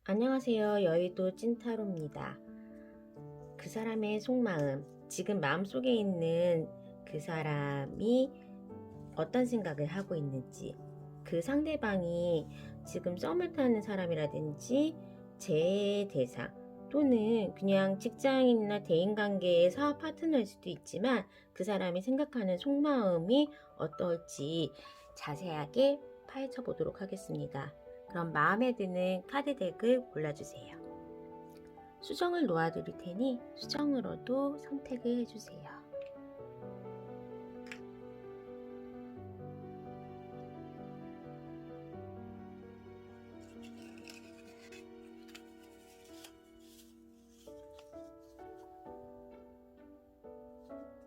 안녕하세요. 여의도 찐타로입니다. 그 사람의 속마음, 지금 마음속에 있는 그 사람이 어떤 생각을 하고 있는지, 그 상대방이 지금 썸을 타는 사람이라든지 재해 대상 또는 그냥 직장인이나 대인관계의 사업 파트너일 수도 있지만 그 사람이 생각하는 속마음이 어떨지 자세하게 파헤쳐 보도록 하겠습니다. 그럼 마음에 드는 카드 덱을 골라주세요. 수정을 놓아드릴 테니 수정으로도 선택을 해주세요.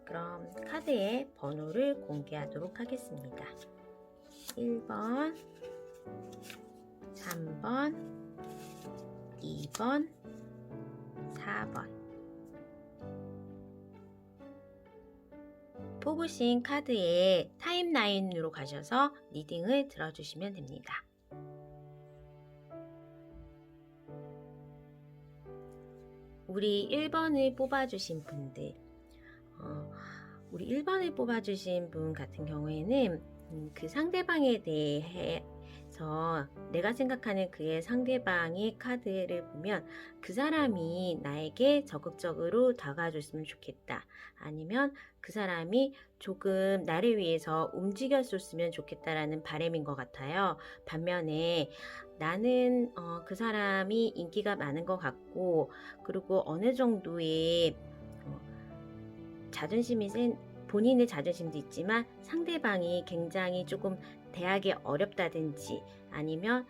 그럼 카드의 번호를 공개하도록 하겠습니다. 1번, 3번, 2번, 4번. 뽑으신 카드의 타임라인으로 가셔서 리딩을 들어주시면 됩니다. 우리 1번을 뽑아주신 분들, 우리 1번을 뽑아주신 분 같은 경우에는 그 상대방에 대해서 내가 생각하는 그의 상대방의 카드를 보면 그 사람이 나에게 적극적으로 다가와줬으면 좋겠다. 아니면 그 사람이 조금 나를 위해서 움직였었으면 좋겠다라는 바람인 것 같아요. 반면에 나는 그 사람이 인기가 많은 것 같고 그리고 어느 정도의 자존심이 센 본인의 자존심도 있지만 상대방이 굉장히 조금 대하기 어렵다든지 아니면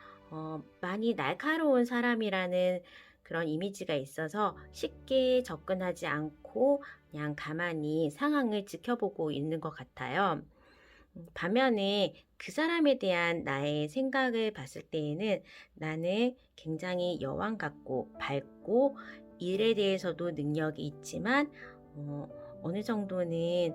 많이 날카로운 사람이라는 그런 이미지가 있어서 쉽게 접근하지 않고 그냥 가만히 상황을 지켜보고 있는 것 같아요. 반면에 그 사람에 대한 나의 생각을 봤을 때에는 나는 굉장히 여왕 같고 밝고 일에 대해서도 능력이 있지만 어느 정도는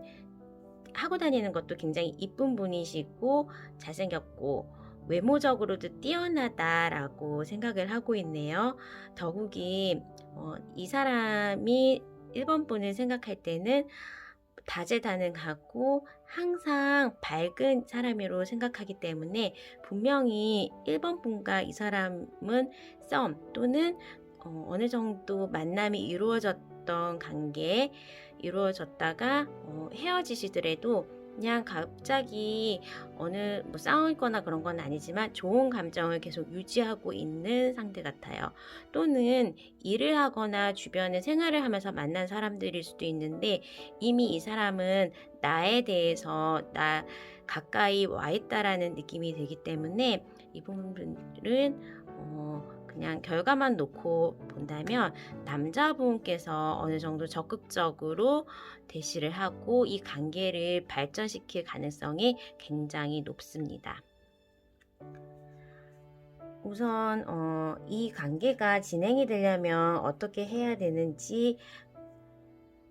하고 다니는 것도 굉장히 이쁜 분이시고 잘생겼고 외모적으로도 뛰어나다라고 생각을 하고 있네요. 더욱이 이 사람이 1번 분을 생각할 때는 다재다능하고 항상 밝은 사람으로 생각하기 때문에 분명히 1번 분과 이 사람은 썸 또는 어느 정도 만남이 이루어졌던 관계에 이루어졌다가 헤어지시더라도 그냥 갑자기 어느 싸우거나 그런 건 아니지만 좋은 감정을 계속 유지하고 있는 상태 같아요. 또는 일을 하거나 주변에 생활을 하면서 만난 사람들일 수도 있는데 이미 이 사람은 나에 대해서 가까이 와 있다라는 느낌이 들기 때문에 이 부분들은 그냥 결과만 놓고 본다면 남자분께서 어느 정도 적극적으로 대시를 하고 이 관계를 발전시킬 가능성이 굉장히 높습니다. 우선 이 관계가 진행이 되려면 어떻게 해야 되는지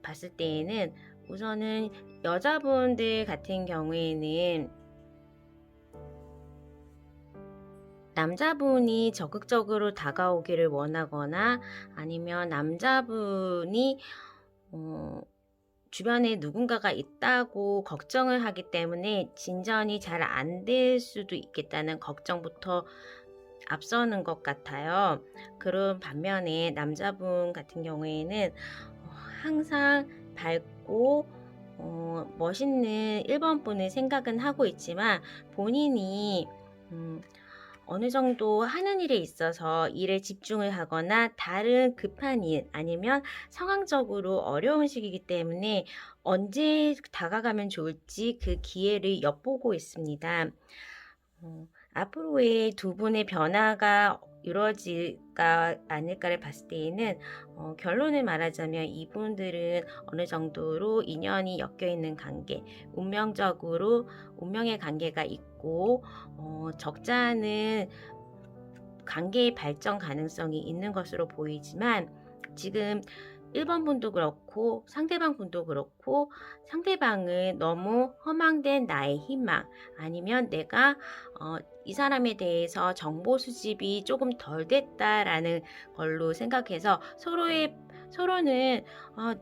봤을 때에는 우선은 여자분들 같은 경우에는 남자분이 적극적으로 다가오기를 원하거나 아니면 남자분이 주변에 누군가가 있다고 걱정을 하기 때문에 진전이 잘 안 될 수도 있겠다는 걱정부터 앞서는 것 같아요. 그런 반면에 남자분 같은 경우에는 항상 밝고 멋있는 1번 분을 생각은 하고 있지만 본인이 어느 정도 하는 일에 있어서 일에 집중을 하거나 다른 급한 일 아니면 상황적으로 어려운 시기이기 때문에 언제 다가가면 좋을지 그 기회를 엿보고 있습니다. 앞으로의 두 분의 변화가 이루어질까 아닐까를 봤을 때에는 결론을 말하자면 이분들은 어느 정도로 인연이 엮여 있는 관계, 운명의 관계가 있고 적지 않은 관계의 발전 가능성이 있는 것으로 보이지만 지금 1번 분도 그렇고 상대방 분도 그렇고 상대방은 너무 허망된 나의 희망 아니면 내가 이 사람에 대해서 정보 수집이 조금 덜 됐다라는 걸로 생각해서 서로는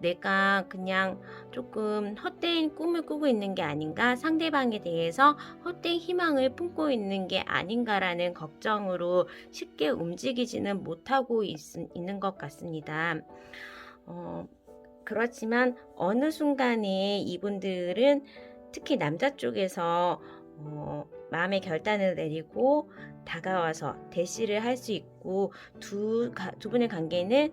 내가 그냥 조금 헛된 꿈을 꾸고 있는 게 아닌가, 상대방에 대해서 헛된 희망을 품고 있는 게 아닌가라는 걱정으로 쉽게 움직이지는 못하고 있는 것 같습니다. 그렇지만 어느 순간에 이분들은 특히 남자 쪽에서 마음의 결단을 내리고 다가와서 대시를 할 수 있고 두 분의 관계는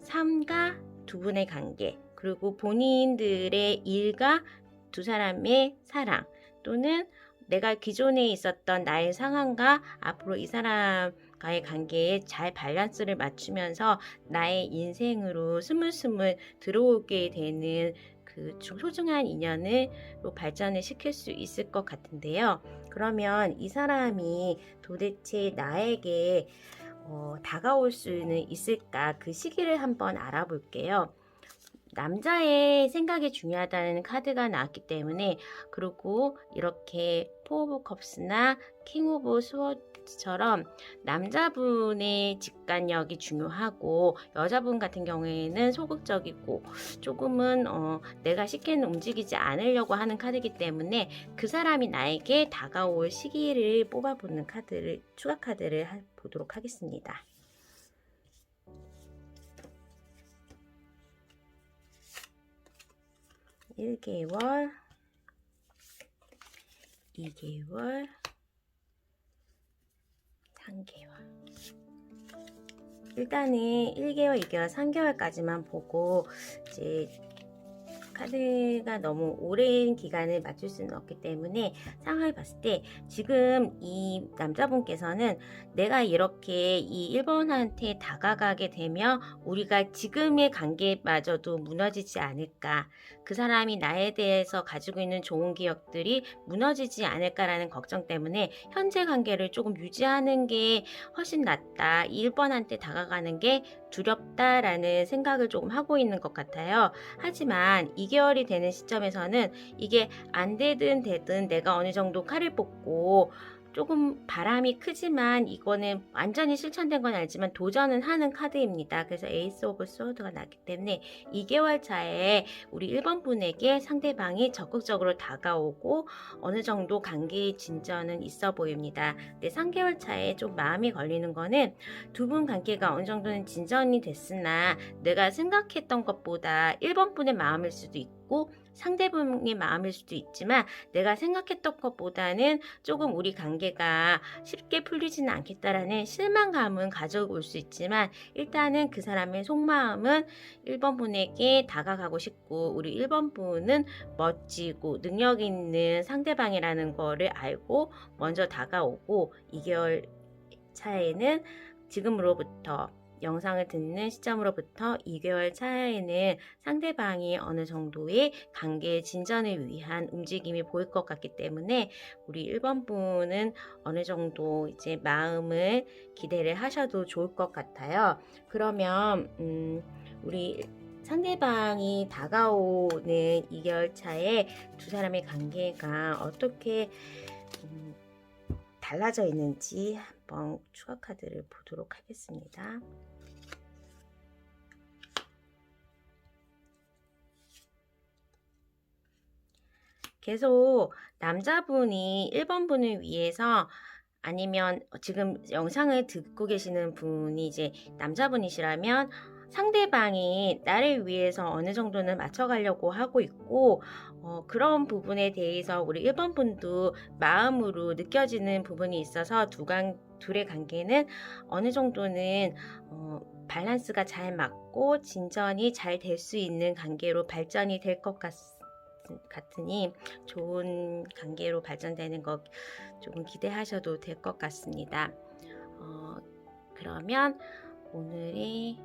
삶과 두 분의 관계 그리고 본인들의 일과 두 사람의 사랑 또는 내가 기존에 있었던 나의 상황과 앞으로 이 사람과의 관계에 잘 밸런스를 맞추면서 나의 인생으로 스물스물 들어오게 되는 그 소중한 인연으로 발전을 시킬 수 있을 것 같은데요. 그러면 이 사람이 도대체 나에게 다가올 수는 있을까? 그 시기를 한번 알아볼게요. 남자의 생각이 중요하다는 카드가 나왔기 때문에 그리고 이렇게 포 오브 컵스나 킹 오브 스워드처럼 남자분의 직관력이 중요하고 여자분 같은 경우에는 소극적이고 조금은 내가 쉽게는 움직이지 않으려고 하는 카드이기 때문에 그 사람이 나에게 다가올 시기를 뽑아보는 추가 카드를 보도록 하겠습니다. 1개월, 2개월, 3개월. 일단은 1개월, 2개월, 3개월까지만 보고 이제 카드가 너무 오랜 기간을 맞출 수는 없기 때문에 상황을 봤을 때 지금 이 남자분께서는 내가 이렇게 이 1번한테 다가가게 되면 우리가 지금의 관계마저도 무너지지 않을까, 그 사람이 나에 대해서 가지고 있는 좋은 기억들이 무너지지 않을까라는 걱정 때문에 현재 관계를 조금 유지하는 게 훨씬 낫다, 1번한테 다가가는 게 두렵다라는 생각을 조금 하고 있는 것 같아요. 하지만 2개월이 되는 시점에서는 이게 안 되든 되든 내가 어느 정도 칼을 뽑고 조금 바람이 크지만 이거는 완전히 실천된 건 아니지만 도전은 하는 카드입니다. 그래서 에이스 오브 소드가 났기 때문에 2개월 차에 우리 1번 분에게 상대방이 적극적으로 다가오고 어느 정도 관계의 진전은 있어 보입니다. 근데 3개월 차에 좀 마음이 걸리는 거는 두 분 관계가 어느 정도는 진전이 됐으나 내가 생각했던 것보다 1번 분의 마음일 수도 있고 상대방의 마음일 수도 있지만 내가 생각했던 것보다는 조금 우리 관계가 쉽게 풀리지는 않겠다라는 실망감은 가져올 수 있지만 일단은 그 사람의 속마음은 1번 분에게 다가가고 싶고 우리 1번 분은 멋지고 능력 있는 상대방이라는 거를 알고 먼저 다가오고 2개월 차에는 지금으로부터 영상을 듣는 시점으로부터 2개월 차에는 상대방이 어느 정도의 관계 진전을 위한 움직임이 보일 것 같기 때문에 우리 1번 분은 어느 정도 이제 마음을 기대를 하셔도 좋을 것 같아요. 그러면 우리 상대방이 다가오는 2개월 차에 두 사람의 관계가 어떻게 달라져 있는지 한번 추가 카드를 보도록 하겠습니다. 계속 남자분이 1번 분을 위해서 아니면 지금 영상을 듣고 계시는 분이 이제 남자분이시라면 상대방이 나를 위해서 어느 정도는 맞춰가려고 하고 있고 그런 부분에 대해서 우리 1번 분도 마음으로 느껴지는 부분이 있어서 둘의 관계는 어느 정도는 밸런스가 잘 맞고 진전이 잘 될 수 있는 관계로 발전이 될 것 같으니 좋은 관계로 발전되는 것 조금 기대하셔도 될 것 같습니다. 그러면 오늘의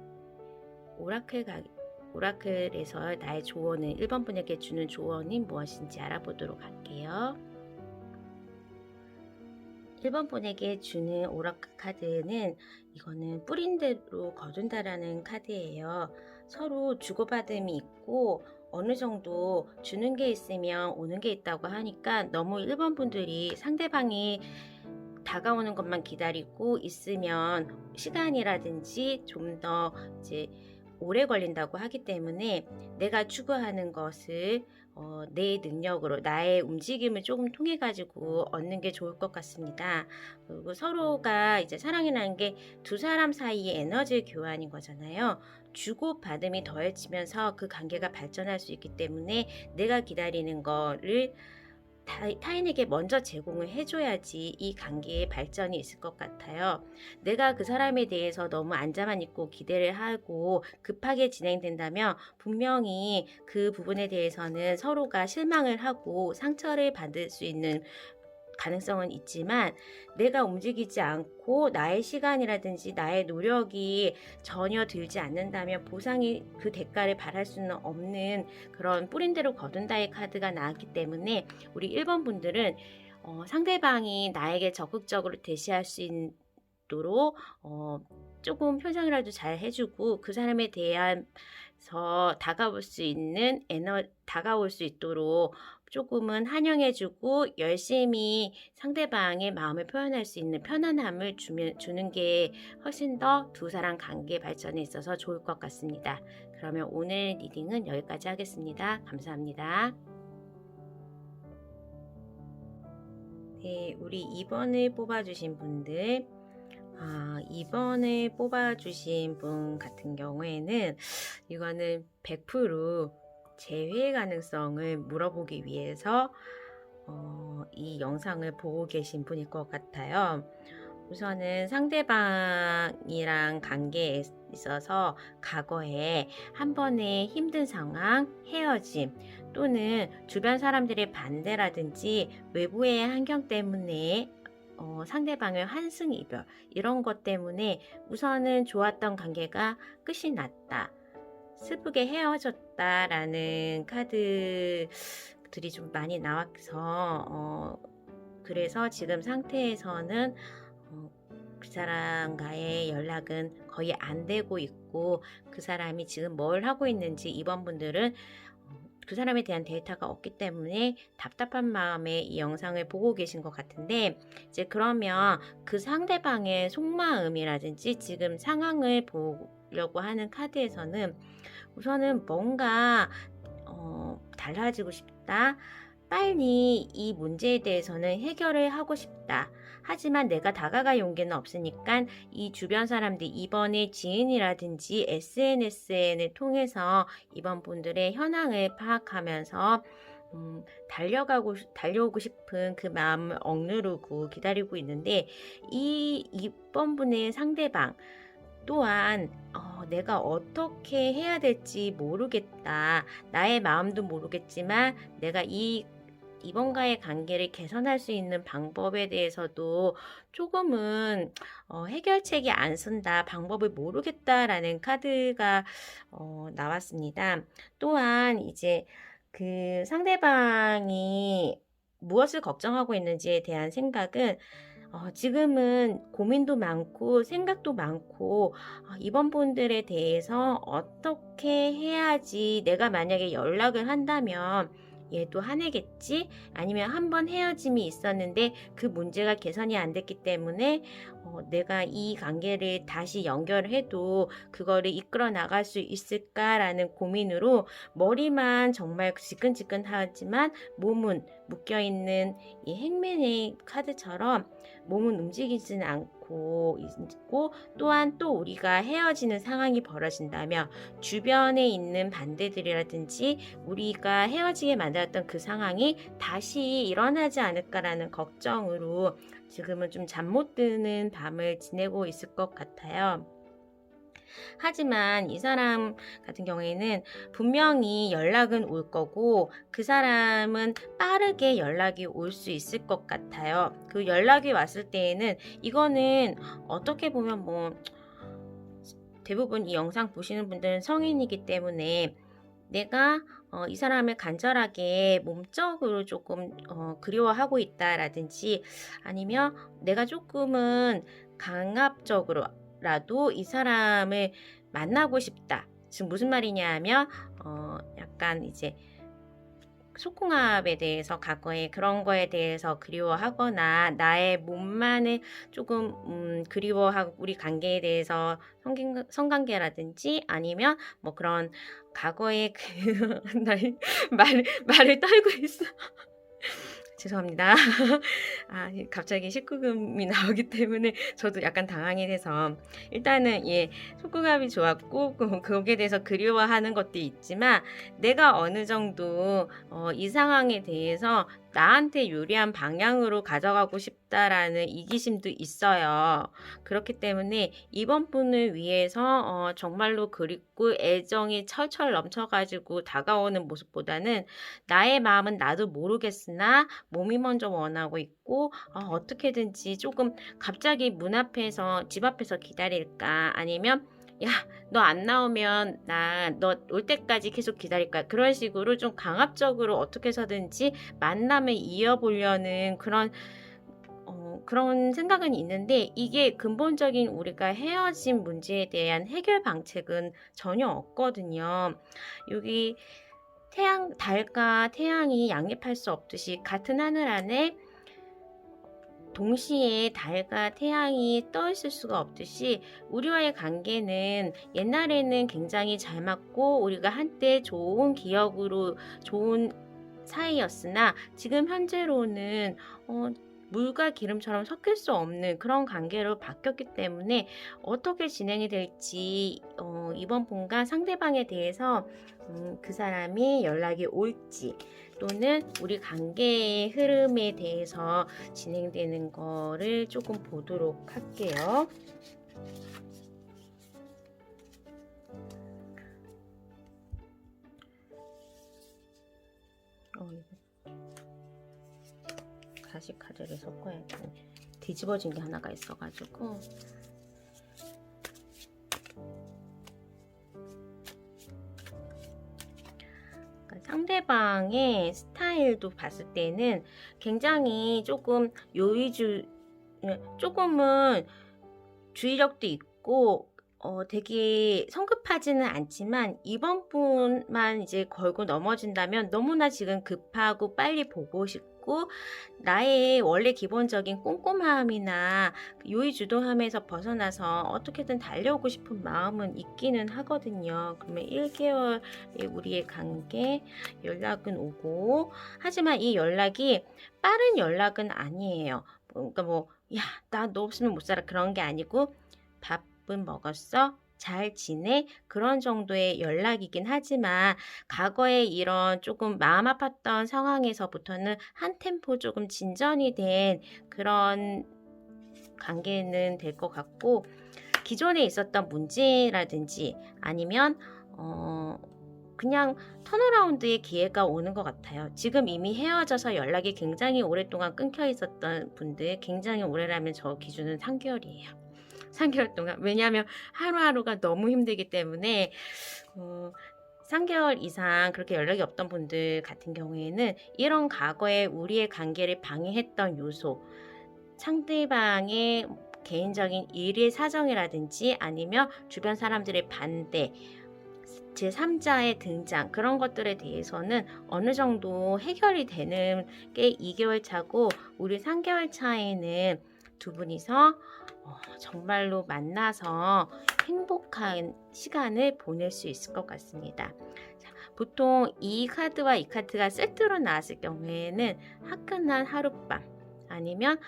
오라클에서 나의 조언은 1번 분에게 주는 조언이 무엇인지 알아보도록 할게요. 1번 분에게 주는 오라클 카드는 이거는 뿌린 대로 거둔다라는 카드예요. 서로 주고받음이 있고 어느 정도 주는 게 있으면 오는 게 있다고 하니까 너무 1번 분들이 상대방이 다가오는 것만 기다리고 있으면 시간이라든지 좀 더 이제 오래 걸린다고 하기 때문에 내가 추구하는 것을 내 능력으로 나의 움직임을 조금 통해 가지고 얻는 게 좋을 것 같습니다. 그리고 서로가 이제 사랑이라는 게 두 사람 사이의 에너지 교환인 거잖아요. 주고받음이 더해지면서 그 관계가 발전할 수 있기 때문에 내가 기다리는 거를 타인에게 먼저 제공을 해줘야지 이 관계의 발전이 있을 것 같아요. 내가 그 사람에 대해서 너무 앉아만 있고 기대를 하고 급하게 진행된다면 분명히 그 부분에 대해서는 서로가 실망을 하고 상처를 받을 수 있는 가능성은 있지만 내가 움직이지 않고 나의 시간이라든지 나의 노력이 전혀 들지 않는다면 보상이 그 대가를 바랄 수는 없는 그런 뿌린 대로 거둔다의 카드가 나왔기 때문에 우리 1번 분들은 상대방이 나에게 적극적으로 대시할 수 있도록 조금 표정이라도 잘 해주고 그 사람에 대해서 다가올 수 있도록 조금은 환영해주고 열심히 상대방의 마음을 표현할 수 있는 편안함을 주는 게 훨씬 더 두 사람 관계 발전에 있어서 좋을 것 같습니다. 그러면 오늘 리딩은 여기까지 하겠습니다. 감사합니다. 네, 우리 2번을 뽑아주신 분들 2번을 뽑아주신 분 같은 경우에는 이거는 100% 재회 가능성을 물어보기 위해서 이 영상을 보고 계신 분일 것 같아요. 우선은 상대방이랑 관계에 있어서 과거에 한 번의 힘든 상황, 헤어짐 또는 주변 사람들의 반대라든지 외부의 환경 때문에 상대방의 환승이별 이런 것 때문에 우선은 좋았던 관계가 끝이 났다. 슬프게 헤어졌다라는 카드들이 좀 많이 나와서 그래서 지금 상태에서는 그 사람과의 연락은 거의 안 되고 있고 그 사람이 지금 뭘 하고 있는지 이번 분들은 그 사람에 대한 데이터가 없기 때문에 답답한 마음에 이 영상을 보고 계신 것 같은데 이제 그러면 그 상대방의 속마음이라든지 지금 상황을 보려고 하는 카드에서는 우선은 뭔가 달라지고 싶다. 빨리 이 문제에 대해서는 해결을 하고 싶다. 하지만 내가 다가갈 용기는 없으니까 이 주변 사람들 이번에 지인이라든지 SNS를 통해서 이번 분들의 현황을 파악하면서 달려오고 싶은 그 마음을 억누르고 기다리고 있는데 이번 분의 상대방 또한 내가 어떻게 해야 될지 모르겠다. 나의 마음도 모르겠지만 내가 이번과의 관계를 개선할 수 있는 방법에 대해서도 조금은 해결책이 안 쓴다. 방법을 모르겠다라는 카드가 나왔습니다. 또한 이제 그 상대방이 무엇을 걱정하고 있는지에 대한 생각은 지금은 고민도 많고 생각도 많고 이번 분들에 대해서 어떻게 해야지 내가 만약에 연락을 한다면 얘도 화내겠지? 아니면 한번 헤어짐이 있었는데 그 문제가 개선이 안 됐기 때문에 내가 이 관계를 다시 연결해도 그거를 이끌어 나갈 수 있을까라는 고민으로 머리만 정말 지끈지끈하지만 몸은 묶여있는 이 행맨의 카드처럼 몸은 움직이지는 않고 있고 또한 또 우리가 헤어지는 상황이 벌어진다면 주변에 있는 반대들이라든지 우리가 헤어지게 만들었던 그 상황이 다시 일어나지 않을까라는 걱정으로 지금은 좀 잠 못 드는 밤을 지내고 있을 것 같아요. 하지만 이 사람 같은 경우에는 분명히 연락은 올 거고 그 사람은 빠르게 연락이 올 수 있을 것 같아요. 그 연락이 왔을 때에는 이거는 어떻게 보면 뭐 대부분 이 영상 보시는 분들은 성인이기 때문에 내가 이 사람을 간절하게 몸적으로 조금 그리워하고 있다라든지 아니면 내가 조금은 강압적으로라도 이 사람을 만나고 싶다. 지금 무슨 말이냐 하면 약간 이제 속궁합에 대해서 과거에 그런 거에 대해서 그리워하거나 나의 몸만을 조금 그리워하고 우리 관계에 대해서 성관계라든지 아니면 뭐 그런 과거의 그 말을 떨고 있어. 죄송합니다. 갑자기 식구금이 나오기 때문에 저도 약간 당황이 돼서 일단은 속궁합이 좋았고 거기에 대해서 그리워하는 것도 있지만 내가 어느 정도 이 상황에 대해서 나한테 유리한 방향으로 가져가고 싶다라는 이기심도 있어요. 그렇기 때문에 이번 분을 위해서 정말로 그립고 애정이 철철 넘쳐가지고 다가오는 모습보다는 나의 마음은 나도 모르겠으나 몸이 먼저 원하고 있고 어떻게든지 조금 갑자기 문 앞에서 집 앞에서 기다릴까 아니면 야, 너 안 나오면 나 너 올 때까지 계속 기다릴 거야. 그런 식으로 좀 강압적으로 어떻게 해서든지 만남을 이어보려는 그런 생각은 있는데 이게 근본적인 우리가 헤어진 문제에 대한 해결 방책은 전혀 없거든요. 여기 달과 태양이 양립할 수 없듯이 같은 하늘 안에 동시에 달과 태양이 떠 있을 수가 없듯이 우리와의 관계는 옛날에는 굉장히 잘 맞고 우리가 한때 좋은 기억으로 좋은 사이였으나 지금 현재로는 물과 기름처럼 섞일 수 없는 그런 관계로 바뀌었기 때문에 어떻게 진행이 될지 이번 분과 상대방에 대해서 그 사람이 연락이 올지 또는 우리 관계의 흐름에 대해서 진행되는 거를 조금 보도록 할게요. 다시 카드를 섞어야지. 뒤집어진 게 하나가 있어가지고. 상대방의 스타일도 봤을 때는 굉장히 조금 조금은 주의력도 있고 되게 성급하지는 않지만 이번 분만 이제 걸고 넘어진다면 너무나 지금 급하고 빨리 보고 싶고 나의 원래 기본적인 꼼꼼함이나 요의주도함에서 벗어나서 어떻게든 달려오고 싶은 마음은 있기는 하거든요. 그러면 1개월의 우리의 관계 연락은 오고 하지만 이 연락이 빠른 연락은 아니에요. 그러니까 야, 나 너 없으면 못 살아 그런 게 아니고 밥은 먹었어? 잘 지내? 그런 정도의 연락이긴 하지만 과거에 이런 조금 마음 아팠던 상황에서부터는 한 템포 조금 진전이 된 그런 관계는 될 것 같고 기존에 있었던 문제라든지 아니면 그냥 턴어라운드의 기회가 오는 것 같아요. 지금 이미 헤어져서 연락이 굉장히 오랫동안 끊겨 있었던 분들 굉장히 오래라면 저 기준은 3개월이에요. 3개월 동안. 왜냐하면 하루하루가 너무 힘들기 때문에 3개월 이상 그렇게 연락이 없던 분들 같은 경우에는 이런 과거에 우리의 관계를 방해했던 요소, 상대방의 개인적인 일의 사정이라든지 아니면 주변 사람들의 반대, 제3자의 등장 그런 것들에 대해서는 어느 정도 해결이 되는 게 2개월 차고 우리 3개월 차에는 두 분이서 정말로 만나서 행복한 시간을 보낼 수 있을 것 같습니다. 자, 보통 이 카드와 이 카드가 세트로 나왔을 경우에는 화끈한 하룻밤 아니면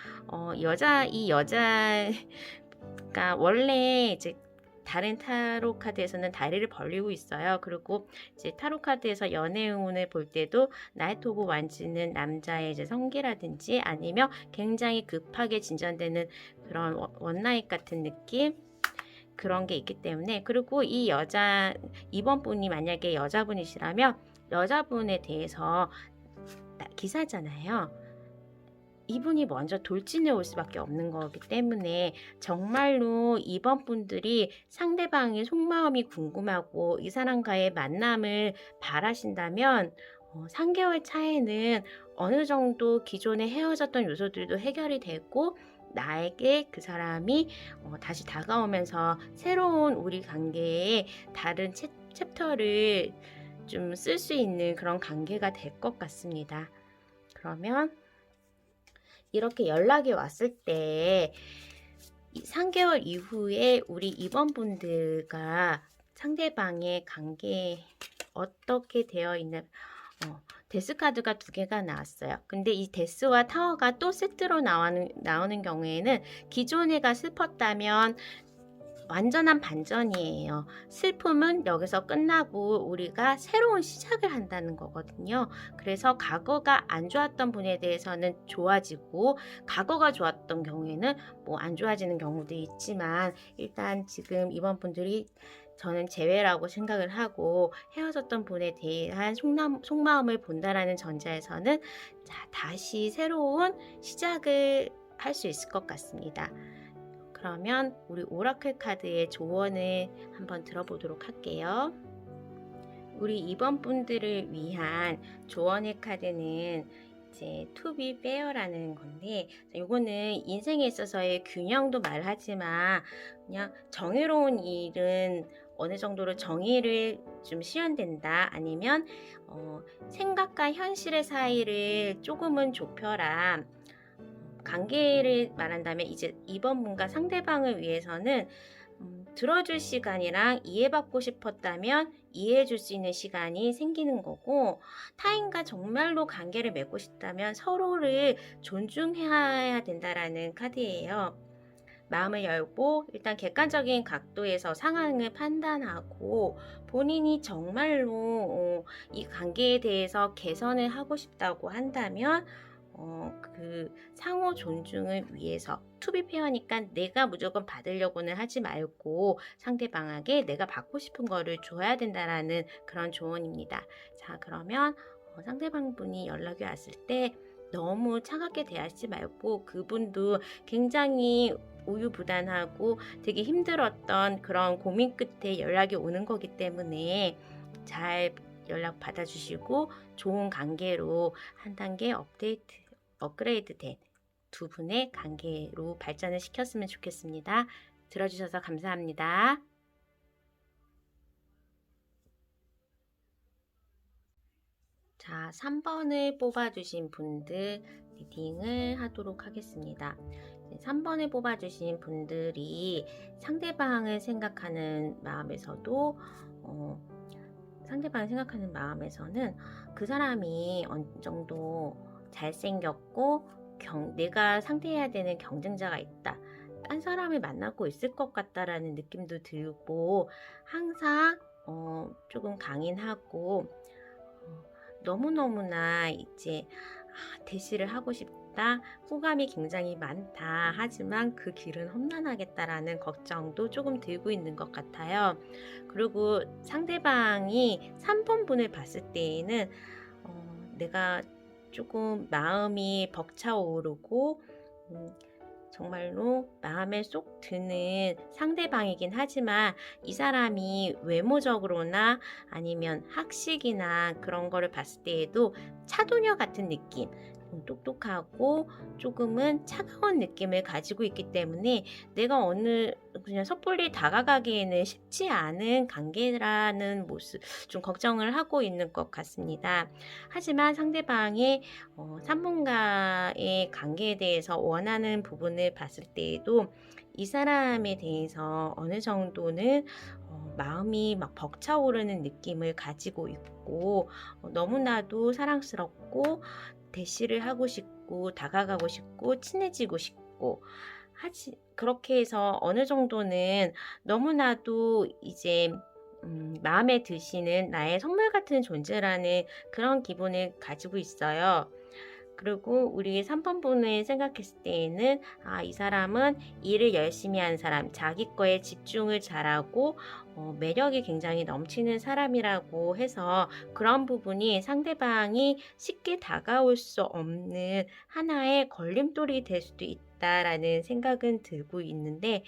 이 여자가 원래 이제 다른 타로 카드에서는 다리를 벌리고 있어요. 그리고 이제 타로 카드에서 연애운을 볼 때도 나이트 오브 완즈는 남자의 이제 성기라든지 아니면 굉장히 급하게 진전되는 그런 원나잇 같은 느낌 그런 게 있기 때문에 그리고 이번 분이 만약에 여자분이시라면 여자분에 대해서 기사잖아요. 이분이 먼저 돌진해 올 수밖에 없는 거기 때문에 정말로 이번 분들이 상대방의 속마음이 궁금하고 이 사람과의 만남을 바라신다면 3개월 차에는 어느 정도 기존에 헤어졌던 요소들도 해결이 되고 나에게 그 사람이 다시 다가오면서 새로운 우리 관계의 다른 챕터를 좀 쓸 수 있는 그런 관계가 될 것 같습니다. 그러면 이렇게 연락이 왔을 때 3개월 이후에 우리 임원분들과 상대방의 관계 어떻게 되어 있는 데스카드가 2개가 나왔어요. 근데 이 데스와 타워가 또 세트로 나오는 경우에는 기존에가 슬펐다면 완전한 반전이에요. 슬픔은 여기서 끝나고 우리가 새로운 시작을 한다는 거거든요. 그래서 과거가 안 좋았던 분에 대해서는 좋아지고 과거가 좋았던 경우에는 뭐 안 좋아지는 경우도 있지만 일단 지금 이번 분들이 저는 제외라고 생각을 하고 헤어졌던 분에 대한 속마음을 본다라는 전제에서는 다시 새로운 시작을 할 수 있을 것 같습니다. 그러면 우리 오라클 카드의 조언을 한번 들어보도록 할게요. 우리 이번 분들을 위한 조언의 카드는 이제 to be fair라는 건데, 이거는 인생에 있어서의 균형도 말하지만 그냥 정의로운 일은 어느 정도로 정의를 좀 실현된다, 아니면 생각과 현실의 사이를 조금은 좁혀라. 관계를 말한다면 이제 이번 분과 상대방을 위해서는 들어줄 시간이랑 이해받고 싶었다면 이해해줄 수 있는 시간이 생기는 거고, 타인과 정말로 관계를 맺고 싶다면 서로를 존중해야 된다라는 카드예요. 마음을 열고 일단 객관적인 각도에서 상황을 판단하고 본인이 정말로 이 관계에 대해서 개선을 하고 싶다고 한다면 그 상호 존중을 위해서 투비 페어니까 내가 무조건 받으려고는 하지 말고 상대방에게 내가 받고 싶은 거를 줘야 된다라는 그런 조언입니다. 자, 그러면 상대방 분이 연락이 왔을 때 너무 차갑게 대하지 말고, 그분도 굉장히 우유부단하고 되게 힘들었던 그런 고민 끝에 연락이 오는 거기 때문에 잘 연락 받아주시고 좋은 관계로 한 단계 업그레이드 된 2분의 관계로 발전을 시켰으면 좋겠습니다. 들어주셔서 감사합니다. 자, 3번을 뽑아주신 분들 리딩을 하도록 하겠습니다. 3번을 뽑아주신 분들이 상대방을 생각하는 마음에서도 는 그 사람이 어느 정도 잘생겼고 내가 상대해야 되는 경쟁자가 있다, 딴 사람을 만나고 있을 것 같다라는 느낌도 들고, 항상 조금 강인하고 너무너무나 이제 대시를 하고 싶다, 호감이 굉장히 많다, 하지만 그 길은 험난하겠다라는 걱정도 조금 들고 있는 것 같아요. 그리고 상대방이 3번 분을 봤을 때에는 내가 조금 마음이 벅차오르고 정말로 마음에 쏙 드는 상대방이긴 하지만 이 사람이 외모적으로나 아니면 학식이나 그런 거를 봤을 때에도 차도녀 같은 느낌, 똑똑하고 조금은 차가운 느낌을 가지고 있기 때문에 내가 그냥 섣불리 다가가기에는 쉽지 않은 관계라는 모습 좀 걱정을 하고 있는 것 같습니다. 하지만 상대방의 3분과의 관계에 대해서 원하는 부분을 봤을 때에도 이 사람에 대해서 어느 정도는 마음이 막 벅차오르는 느낌을 가지고 있고 너무나도 사랑스럽고 대시를 하고 싶고 다가가고 싶고 친해지고 싶고 그렇게 해서 어느 정도는 너무나도 이제 마음에 드시는 나의 선물 같은 존재라는 그런 기분을 가지고 있어요. 그리고 우리 3번분을 생각했을 때에는 이 사람은 일을 열심히 하는 사람, 자기 거에 집중을 잘하고 매력이 굉장히 넘치는 사람이라고 해서 그런 부분이 상대방이 쉽게 다가올 수 없는 하나의 걸림돌이 될 수도 있다라는 생각은 들고 있는데,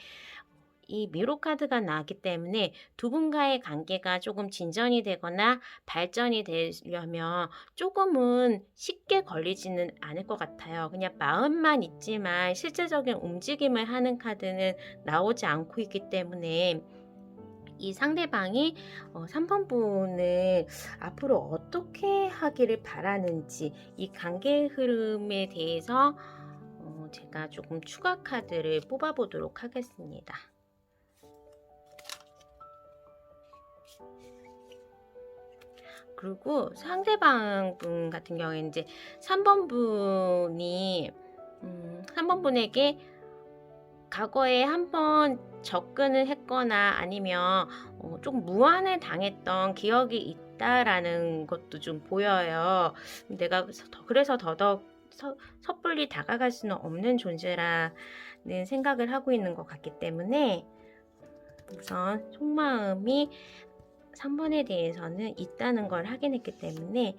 이 미로 카드가 나왔기 때문에 두 분과의 관계가 조금 진전이 되거나 발전이 되려면 조금은 쉽게 걸리지는 않을 것 같아요. 그냥 마음만 있지만 실제적인 움직임을 하는 카드는 나오지 않고 있기 때문에 이 상대방이 3번분을 앞으로 어떻게 하기를 바라는지, 이 관계 흐름에 대해서 제가 조금 추가 카드를 뽑아 보도록 하겠습니다. 그리고 상대방 분 같은 경우에 이제 3번 분이 3번 분에게 과거에 한번 접근을 했거나 아니면 좀 무안을 당했던 기억이 있다라는 것도 좀 보여요. 내가 그래서 더더욱 섣불리 다가갈 수는 없는 존재라는 생각을 하고 있는 것 같기 때문에 우선 속마음이 3번에 대해서는 있다는 걸 확인했기 때문에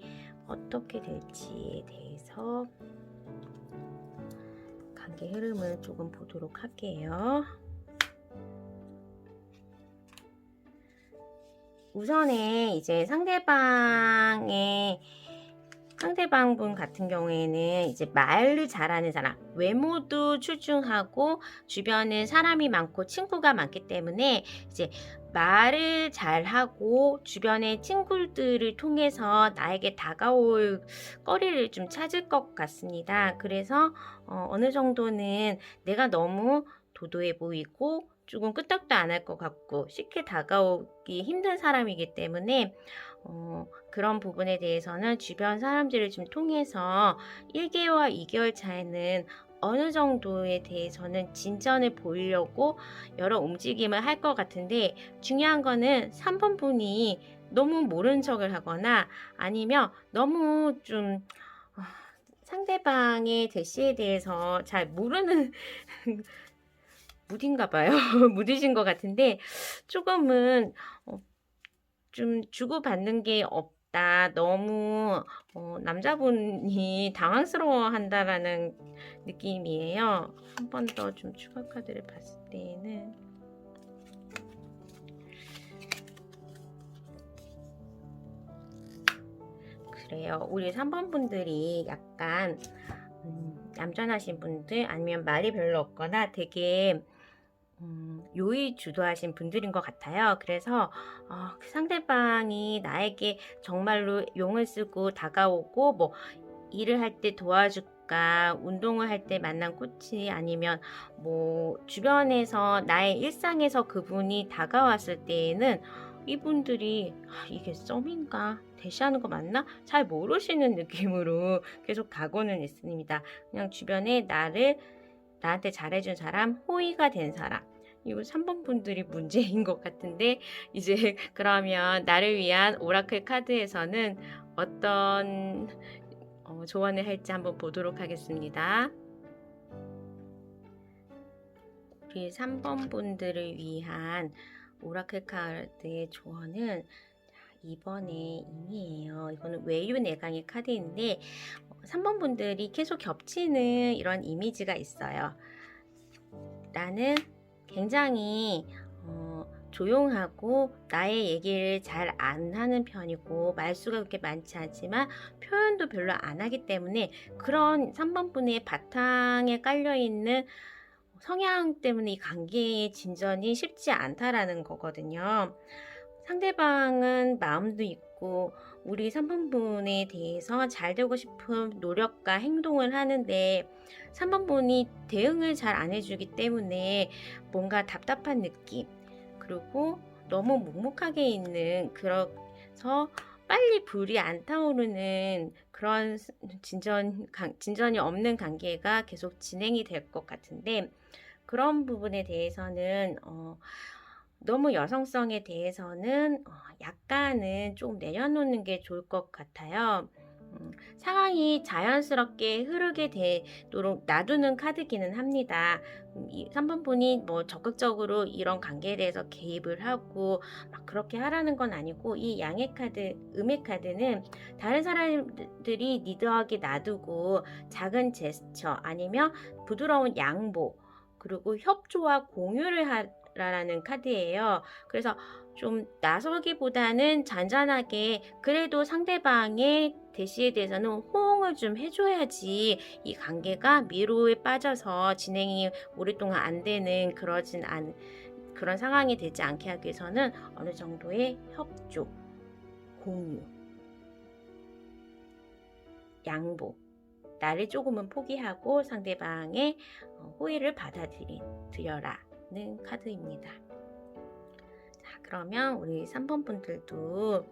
어떻게 될지에 대해서 관계 흐름을 조금 보도록 할게요. 우선에 이제 상대방분 같은 경우에는 이제 말을 잘하는 사람, 외모도 출중하고 주변에 사람이 많고 친구가 많기 때문에 이제 말을 잘하고 주변의 친구들을 통해서 나에게 다가올 거리를 좀 찾을 것 같습니다. 그래서 어느 정도는 내가 너무 도도해 보이고 조금 끄떡도 안 할 것 같고 쉽게 다가오기 힘든 사람이기 때문에 그런 부분에 대해서는 주변 사람들을 좀 통해서 1개월, 2개월 차에는 어느 정도에 대해서는 진전을 보이려고 여러 움직임을 할 것 같은데, 중요한 거는 3번 분이 너무 모른 척을 하거나 아니면 너무 좀 상대방의 제시에 대해서 잘 모르는 무딘가 봐요. 무디신 것 같은데 조금은 좀 주고받는 게 없다. 너무 남자분이 당황스러워한다라는 느낌이에요. 한 번 더 좀 추가 카드를 봤을 때는 그래요. 우리 3번 분들이 약간 얌전하신 분들 아니면 말이 별로 없거나 되게 요의 주도하신 분들인 것 같아요. 그래서 상대방이 나에게 정말로 용을 쓰고 다가오고 뭐 일을 할 때 도와줄까, 운동을 할 때 만난 코치 아니면 뭐 주변에서 나의 일상에서 그분이 다가왔을 때에는 이분들이 이게 썸인가? 대시하는 거 맞나? 잘 모르시는 느낌으로 계속 가고는 있습니다. 그냥 주변에 나한테 잘해준 사람, 호의가 된 사람, 이거 3번 분들이 문제인 것 같은데, 이제 그러면 나를 위한 오라클 카드에서는 어떤 조언을 할지 한번 보도록 하겠습니다. 우리 3번 분들을 위한 오라클 카드의 조언은 2번의 임이에요. 이거는 외유내강의 카드인데 3번 분들이 계속 겹치는 이런 이미지가 있어요. 나는 굉장히 조용하고 나의 얘기를 잘 안 하는 편이고 말수가 그렇게 많지 않지만 표현도 별로 안 하기 때문에 그런 3번 분의 바탕에 깔려있는 성향 때문에 이 관계의 진전이 쉽지 않다라는 거거든요. 상대방은 마음도 있고 우리 3번 분에 대해서 잘 되고 싶은 노력과 행동을 하는데 3번 분이 대응을 잘 안 해주기 때문에 뭔가 답답한 느낌, 그리고 너무 묵묵하게 있는, 그래서 빨리 불이 안 타오르는 그런 진전이 없는 관계가 계속 진행이 될 것 같은데, 그런 부분에 대해서는 너무 여성성에 대해서는 약간은 좀 내려놓는 게 좋을 것 같아요. 상황이 자연스럽게 흐르게 되도록 놔두는 카드기는 합니다. 이 3번 분이 뭐 적극적으로 이런 관계에 대해서 개입을 하고 막 그렇게 하라는 건 아니고, 이 양의 카드, 음의 카드는 다른 사람들이 리드하게 놔두고 작은 제스처 아니면 부드러운 양보, 그리고 협조와 공유를 하라는 카드예요. 그래서 좀 나서기보다는 잔잔하게 그래도 상대방의 대시에 대해서는 호응을 좀 해줘야지 이 관계가 미로에 빠져서 진행이 오랫동안 안 되는 그런 상황이 되지 않게 하기 위해서는 어느 정도의 협조, 공유, 양보, 나를 조금은 포기하고 상대방의 호의를 받아들여라는 카드입니다. 자, 그러면 우리 3번 분들도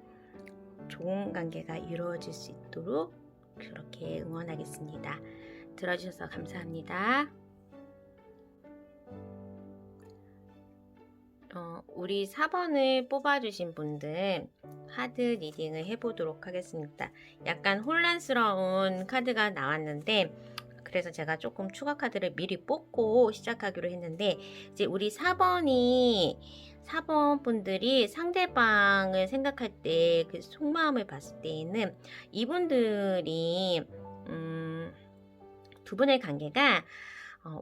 좋은 관계가 이루어질 수 있도록 그렇게 응원하겠습니다. 들어주셔서 감사합니다. 우리 4번을 뽑아주신 분들 카드 리딩을 해보도록 하겠습니다. 약간 혼란스러운 카드가 나왔는데, 그래서 제가 조금 추가 카드를 미리 뽑고 시작하기로 했는데, 이제 우리 4번 분들이 상대방을 생각할 때 그 속마음을 봤을 때에는 이분들이 두 분의 관계가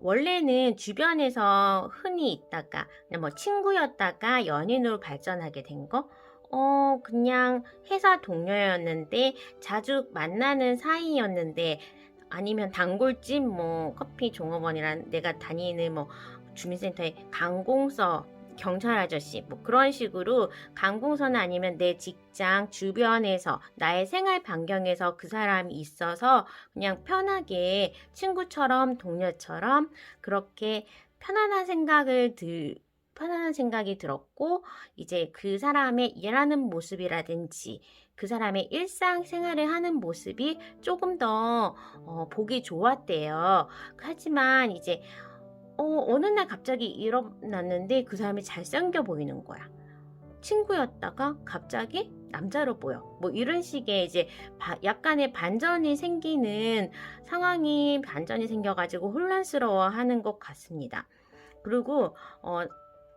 원래는 주변에서 흔히 있다가 뭐 친구였다가 연인으로 발전하게 된 거, 그냥 회사 동료였는데 자주 만나는 사이였는데, 아니면 단골집, 뭐 커피 종업원이란 내가 다니는 뭐 주민센터에 관공서 경찰 아저씨, 뭐 그런 식으로 관공서나 아니면 내 직장 주변에서 나의 생활 반경에서 그 사람이 있어서 그냥 편하게 친구처럼 동료처럼 그렇게 편안한 생각이 들었고, 이제 그 사람의 일하는 모습이라든지 그 사람의 일상생활을 하는 모습이 조금 더 보기 좋았대요. 하지만 이제 어느 날 갑자기 일어났는데 그 사람이 잘생겨 보이는 거야. 친구였다가 갑자기 남자로 보여. 뭐 이런 식의 이제 약간의 반전이 생기는 상황이 반전이 생겨가지고 혼란스러워하는 것 같습니다. 그리고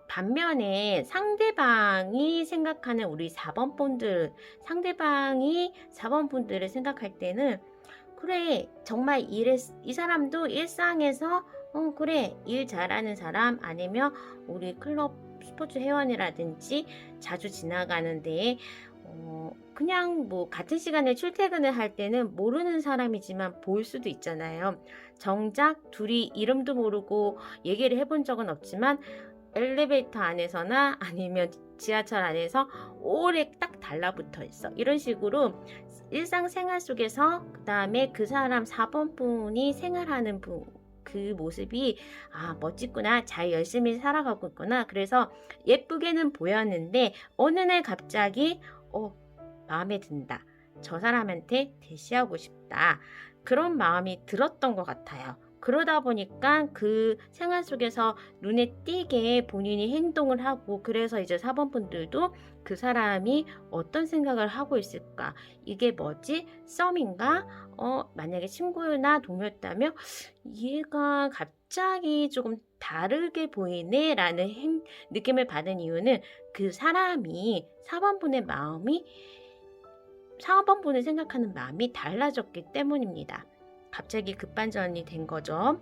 반면에 상대방이 생각하는 우리 4번 상대방이 4번 분들을 생각할 때는, 그래, 정말 이 사람도 일상에서 그래, 일 잘하는 사람, 아니면 우리 클럽 스포츠 회원이라든지 자주 지나가는데 그냥 뭐 같은 시간에 출퇴근을 할 때는 모르는 사람이지만 보일 수도 있잖아요. 정작 둘이 이름도 모르고 얘기를 해본 적은 없지만 엘리베이터 안에서나 아니면 지하철 안에서 오래 딱 달라붙어 있어. 이런 식으로 일상생활 속에서, 그 다음에 그 사람 4번 분이 생활하는 그 모습이 멋지구나, 잘 열심히 살아가고 있구나, 그래서 예쁘게는 보였는데 어느 날 갑자기 마음에 든다, 저 사람한테 대시하고 싶다, 그런 마음이 들었던 것 같아요. 그러다 보니까 그 생활 속에서 눈에 띄게 본인이 행동을 하고, 그래서 이제 4번 분들도 그 사람이 어떤 생각을 하고 있을까, 이게 뭐지, 썸인가, 만약에 친구나 동료였다면 얘가 갑자기 조금 다르게 보이네 라는 느낌을 받은 이유는, 그 사람이 4번 분을 생각하는 마음이 달라졌기 때문입니다. 갑자기 급반전이 된 거죠.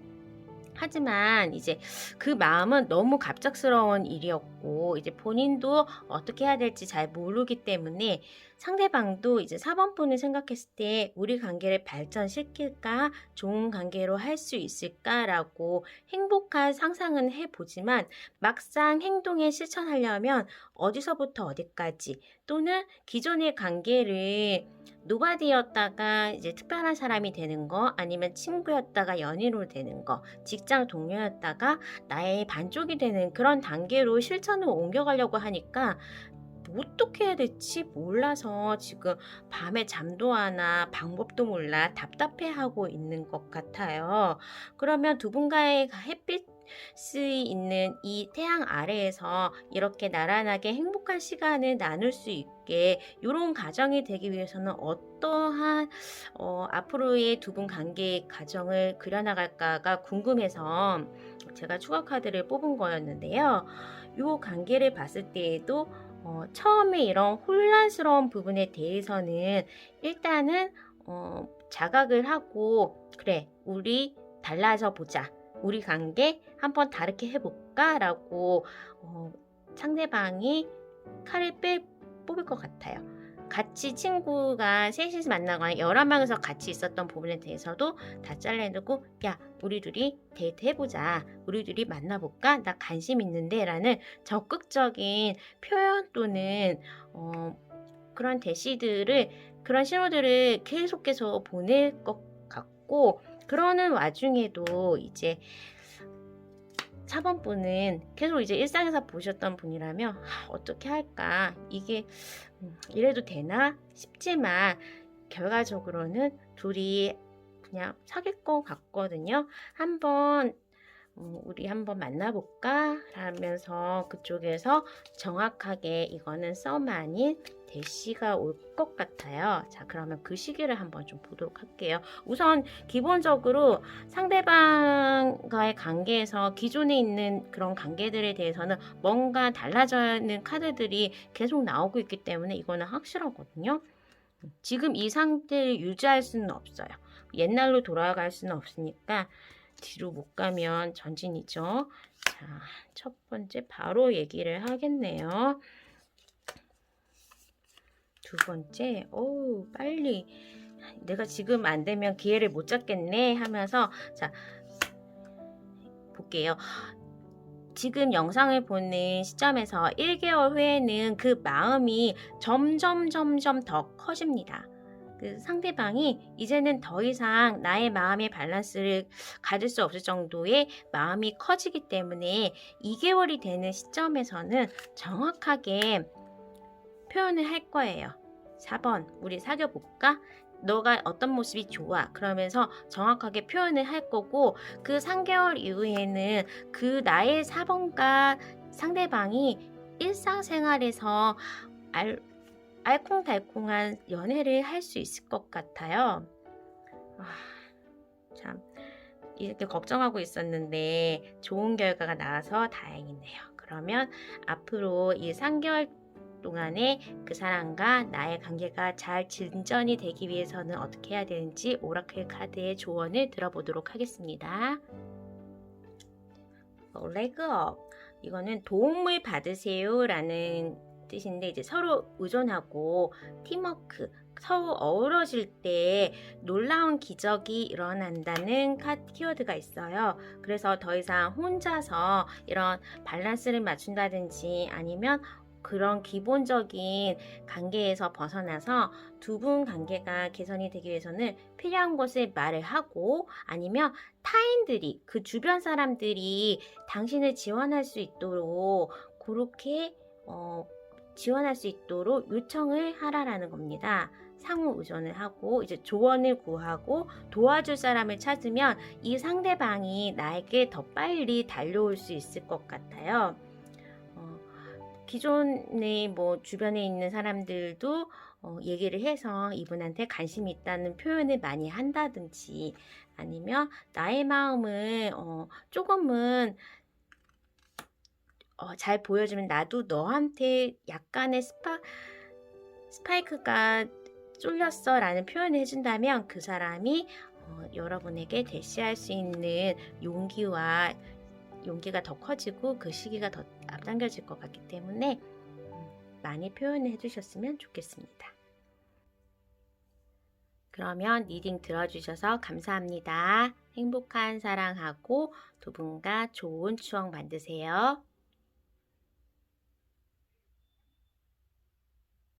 하지만 이제 그 마음은 너무 갑작스러운 일이었고, 이제 본인도 어떻게 해야 될지 잘 모르기 때문에 상대방도 이제 4번 분을 생각했을 때 우리 관계를 발전시킬까, 좋은 관계로 할 수 있을까라고 행복한 상상은 해보지만, 막상 행동에 실천하려면 어디서부터 어디까지, 또는 기존의 관계를 노바디였다가 이제 특별한 사람이 되는 거, 아니면 친구였다가 연인으로 되는 거, 직장 동료였다가 나의 반쪽이 되는 그런 단계로 실천을 옮겨가려고 하니까 어떻게 해야 될지 몰라서 지금 밤에 잠도 안 와, 방법도 몰라 답답해하고 있는 것 같아요. 그러면 두 분과의 수 있는 이 태양 아래에서 이렇게 나란하게 행복한 시간을 나눌 수 있게 이런 가정이 되기 위해서는 어떠한 앞으로의 두 분 관계의 가정을 그려나갈까가 궁금해서 제가 추가 카드를 뽑은 거였는데요. 이 관계를 봤을 때에도 처음에 이런 혼란스러운 부분에 대해서는 일단은 자각을 하고 그래 우리 달라져 보자. 우리 관계 한번 다르게 해볼까? 라고 상대방이 칼을 뽑을 것 같아요. 같이 친구가 셋이서 만나거나 11명에서 같이 있었던 부분에 대해서도 다 잘라내고 야 우리 둘이 데이트 해보자. 우리 둘이 만나볼까? 나 관심 있는데 라는 적극적인 표현 또는 그런 그런 신호들을 계속해서 보낼 것 같고 그러는 와중에도 이제 4번 분은 계속 이제 일상에서 보셨던 분이라면 어떻게 할까 이게 이래도 되나 싶지만 결과적으로는 둘이 그냥 사귈 것 같거든요. 우리 한번 만나볼까? 하면서 그쪽에서 정확하게 이거는 썸 아닌 대시가 올 것 같아요. 자, 그러면 그 시기를 한번 좀 보도록 할게요. 우선 기본적으로 상대방과의 관계에서 기존에 있는 그런 관계들에 대해서는 뭔가 달라지는 카드들이 계속 나오고 있기 때문에 이거는 확실하거든요. 지금 이 상태를 유지할 수는 없어요. 옛날로 돌아갈 수는 없으니까 뒤로 못 가면 전진이죠. 자, 첫 번째 바로 얘기를 하겠네요. 두 번째, 빨리 내가 지금 안 되면 기회를 못 잡겠네 하면서 자, 볼게요. 지금 영상을 보는 시점에서 1개월 후에는 그 마음이 점점 더 커집니다. 그 상대방이 이제는 더 이상 나의 마음의 밸런스를 가질 수 없을 정도의 마음이 커지기 때문에 2개월이 되는 시점에서는 정확하게 표현을 할 거예요. 4번, 우리 사귀어 볼까? 너가 어떤 모습이 좋아? 그러면서 정확하게 표현을 할 거고 그 3개월 이후에는 그 나의 4번과 상대방이 일상생활에서 알콩달콩한 연애를 할 수 있을 것 같아요. 참 이렇게 걱정하고 있었는데 좋은 결과가 나와서 다행이네요. 그러면 앞으로 이 3개월 동안에 그 사람과 나의 관계가 잘 진전이 되기 위해서는 어떻게 해야 되는지 오라클 카드의 조언을 들어보도록 하겠습니다. 레그업 이거는 도움을 받으세요 라는 뜻인데 이제 서로 의존하고 팀워크 서로 어우러질 때 놀라운 기적이 일어난다는 키워드가 있어요. 그래서 더 이상 혼자서 이런 밸런스를 맞춘다든지 아니면 그런 기본적인 관계에서 벗어나서 두 분 관계가 개선이 되기 위해서는 필요한 것을 말을 하고 아니면 타인들이 그 주변 사람들이 당신을 지원할 수 있도록 그렇게 지원할 수 있도록 요청을 하라라는 겁니다. 상호 의존을 하고 이제 조언을 구하고 도와줄 사람을 찾으면 이 상대방이 나에게 더 빨리 달려올 수 있을 것 같아요. 기존에 주변에 있는 사람들도 얘기를 해서 이분한테 관심이 있다는 표현을 많이 한다든지 아니면 나의 마음을 조금은 잘 보여주면 나도 너한테 약간의 스파이크가 쫄렸어 라는 표현을 해준다면 그 사람이 여러분에게 대시할 수 있는 용기가 더 커지고 그 시기가 더 앞당겨질 것 같기 때문에 많이 표현을 해주셨으면 좋겠습니다. 그러면 리딩 들어주셔서 감사합니다. 행복한 사랑하고 두 분과 좋은 추억 만드세요.